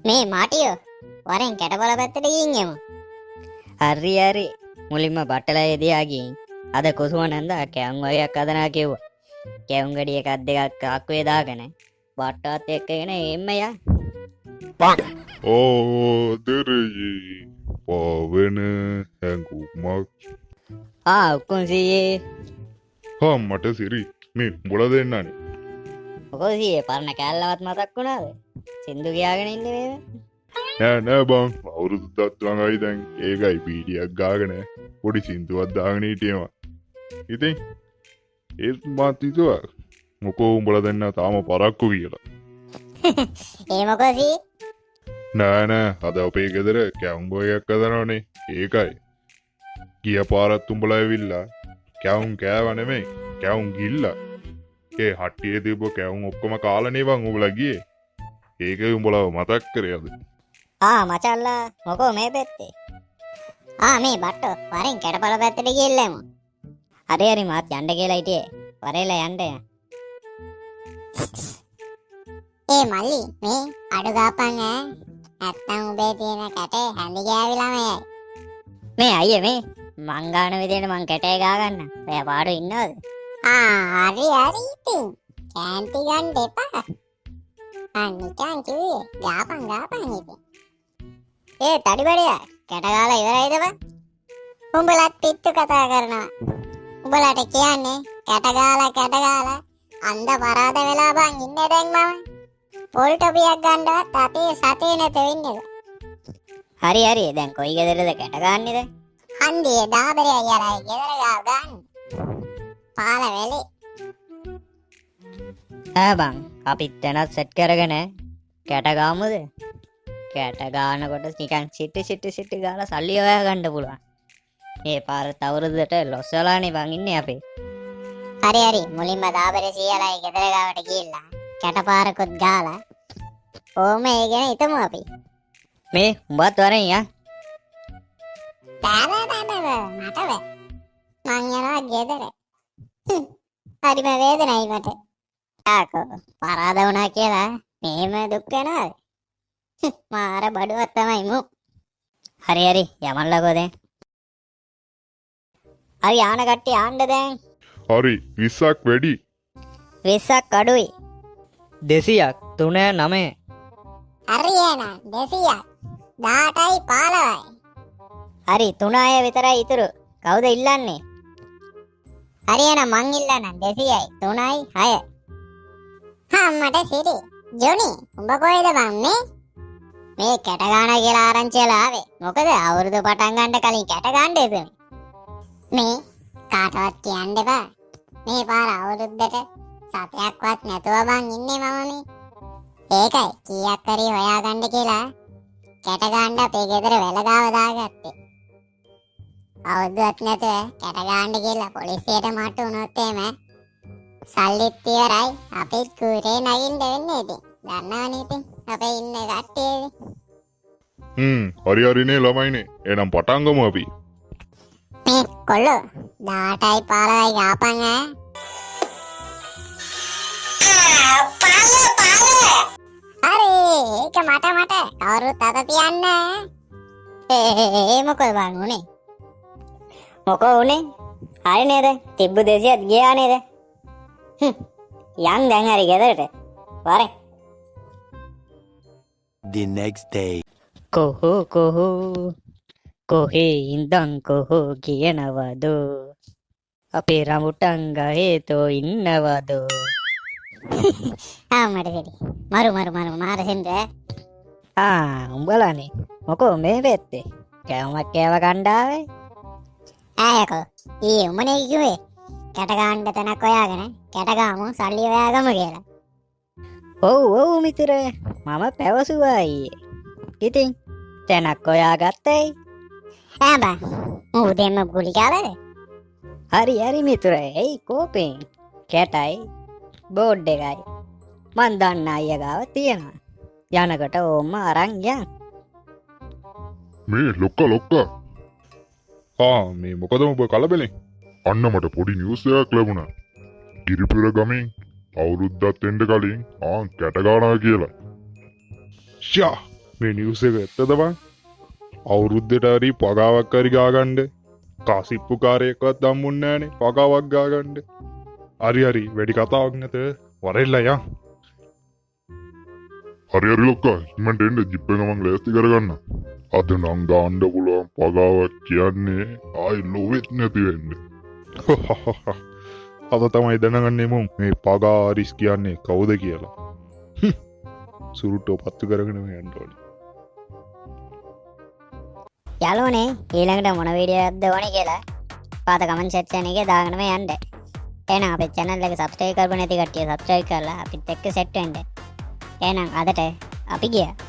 මේ මාටියෝ වරෙන් කැටපොළ පැත්තට ගිහින් යමු. හරි හරි. මුලින්ම බට්ටලයේ දිහා ගිහින් අද කුසුම නන්දා කැවුම් වගේක් හදනවා කිව්වා. කැවුම් ගෙඩි එකක් දෙකක් අක්කුවේ දාගෙන බට්ටවත් එක්කගෙන එන්න යා. ආදරයේ පවන හැඟුමක්. උක්කුම් සීයේ. මට සිරි මේ උඹලා දෙන්නානේ. මොකද සීයේ පරණ කෑල්ලවත් මතක් වුණාද? සින්දු කියාගෙන ඉන්නේ මේ. නෑ බං අවුරුද්දක් ළඟයි දැන් ඒකයි පීඩියක් ගාගෙන පොඩි සින්දුවක් දාගෙන හිටියවා. ඉතින් ඒත් මාත් හිතුවා මොකෝ උඹලා දෙන්න තාම පරක්කු කියලා. ඒ මොකද සී? නෑ අද අපේ ගෙදර කැවුම් බෝයක් හදනවනේ ඒකයි. ගිය පාරත් උඹලා ඇවිල්ලා කැවුම් කෑව නෙමෙයි කැවුම් ගිල්ලා. ඒ හට්ටියේ තිබ්බ කැවුම් ඔක්කොම කාලානේ බං උඹලා ගියේ. ඒකයි උඹලව මතක් කරේ අද. මචල්ලා මොකෝ මේ පැත්තේ? මේ බට්ටෝ වරෙන් කැටපොළ පැත්තට ගිහිල්ලාමු. හරි හරි මාත් යන්න කියලා හිටියේ. වරේලා යන්න. ඒ මල්ලි මේ අඩු ගාපන් ඈ. නැත්තම් උඹේ තියෙන කැටේ හැඳි ගෑවිලාම යයි. මේ අයියේ මේ මං ගාන විදියට මං කැටේ ගා ගන්න. ඔයා පාඩු ඉන්නවද? හරි ඉතින්. කෑන්ති ගන්න එපා. නිකන් කිව්වේ ගාපන් ඉතින්. ඒ තඩිබඩියා කැට ගාලා ඉවරයිද බං? උඹලත් පිට්ටු කතා කරනවා. උඹලට කියන්නේ කැට ගාලා අන්ධ පරාද වෙලා බං ඉන්නේ දැන් මම. පොල් ටොපියක් ගන්නවත් අතේ සතේ නැත වෙන්නේද? හරි දැන් කොයි ගෙදරද කැට ගන්නෙද? හන්දියේ දාබරේ අයියලා ගෙදර ගාව ගන්න. පාල වෙලේ. බං අපිත් දැනත් සෙට් කරගෙන කැට ගාමුද? කැට ගානකොට නිකන් සිටි ගාලා සල්ලි හොයා ගන්න පුළුවන්. මේ පාරත් අවුරුද්දට ලොස් වෙලානේ බං ඉන්නේ අපේ. හරි මුලින්ම දාබරේ සීයලා ගෙදර ගාවට ගිහිල්ලා කැටපාරකුත් ගාලා ඕම ඒ ගැන හිතමු අපි. මේ උඹත් වරෙන් යා. මට බෑ. මං යනවා ගෙදර. හරිම වේදනයි මට. පරාද වුණා කියලා මේම දුක් වෙනවද? මාර බඩුවක් තමයි මු. හරි යමල්ලකෝ දැන්. හරි ආන කට්ටිය ආන්න දැන්. හරි 20ක් වැඩි. 20ක් අඩුයි. 200ක් 3 9. හරි එන 200ක් 18යි 15යි. හරි 3 අය විතරයි ඉතුරු. කවුද ඉල්ලන්නේ? හරි එන මං ඉල්ලන්න 200යි 3යි 6. මට සිරි. ජොනි උඹ කොහෙද බං මේ කැට ගාන කියලා ආරංචිලා ආවේ. මොකද අවුරුදු පටන් ගන්න කලින් කැට ගන්න එතුනේ. මේ කාටවත් කියන්න එපා. මේ පාර අවුරුද්දට සතයක්වත් නැතුව බං ඉන්නේ මම මේ. ඒකයි කීයක් හරි හොයාගන්න කියලා කැට ගන්න අපේ ගෙදර වෙලගාව දාගත්තේ. අවුරුද්දක් නැතුව කැට ගන්න කියලා පොලිසියට මට උනොත් එහෙම සල්ලිත් ඉවරයි. අපේ කුරේ නගින්න වෙන්නේ ඉතින්. දන්නවනේ ඉතින් අපේ ඉන්න කට්ටිය. හරිනේ ළමයිනේ. එහෙනම් පටන් ගමු අපි. මේ කොල්ලෝ 18යි 15යි ගාපන් ඈ. හරි ඒක මට කවුරුත් අත තියන්න. මොකද බං උනේ? මොකෝ උනේ? හරි නේද? තිබ්බ 200ක් ගියා නේද? යන් දැන් හරි ගෙදරට. වරේ. The next day. කොහේ ඉඳන් කොහෝ කියනවද? අපේ රඹුටන් ගහේ තෝ ඉන්නවද? මට සිරි. මරු මාර සෙන්ද. උඹලානේ. මොකෝ මේ වෙත්තේ? කෑමක් කෑව ගණ්ඩාවේ? යකෝ. උඹනේ කිව්වේ කැට ගන්න තැනක් හොයාගෙන කැට ගාමු සල්ලි හොයාගමු කියලා. ඔව් මිතුරේ. මම පැවසුවා ඊයේ. ඉතින් තැනක් හොයාගත්තේ. බං උදේම ගුලි කාලද? හරි මිතුරේ. එයි කෝපෙන් කැටයි බෝඩ් එකයි මන් දන්න අයියා ගාව තියෙනවා. යනකොට ඕම්ම අරන් යන්න. මේ ලොක්කා. මේ මොකද ඔබ කලබලෙන්? අන්න මට පොඩි නිවුස් එකක් ලැබුණා. ගිරිපුර ගමෙන් අවුරුද්දක් එන්න කලින් කැට ගානවා කියලා. ෂා මේ නිවුස් එක ඇත්තද බං? අවුරුද්දට හරි පගාවක් හරි ගාගන්න කාසිප්පු කාරයෙක්වත් හම්බුන්නේ නැහනේ පගාවක් ගාගන්න. හරි වැඩි කතාවක් නැත වරෙල්ලා යන්. හරි ලොක්කා ඉක්මනට එන්න ජිප් එක මං ලෑස්ති කරගන්න. අද නම් ගාන්න පුළුවන් පගාවක් කියන්නේ ආයි ලොවෙත් නැති වෙන්න. අද තමයි දැනගන්නේ මුන් මේ පගාරිස් කියන්නේ කවුද කියලා. සුරුට්ටෝ පත්තු කරගෙන යන්න ඕනේ. යාළුවනේ ඊළඟට මොන වීඩියෝ එකක්ද ඕනේ කියලා පාත කමෙන්ට් සෙක්ෂන් එකේ දාගෙනම යන්න. එහෙනම් අපේ channel එක subscribe කරපු නැති කට්ටිය subscribe කරලා අපිත් එක්ක set වෙන්න. එහෙනම් අදට අපි ගියා.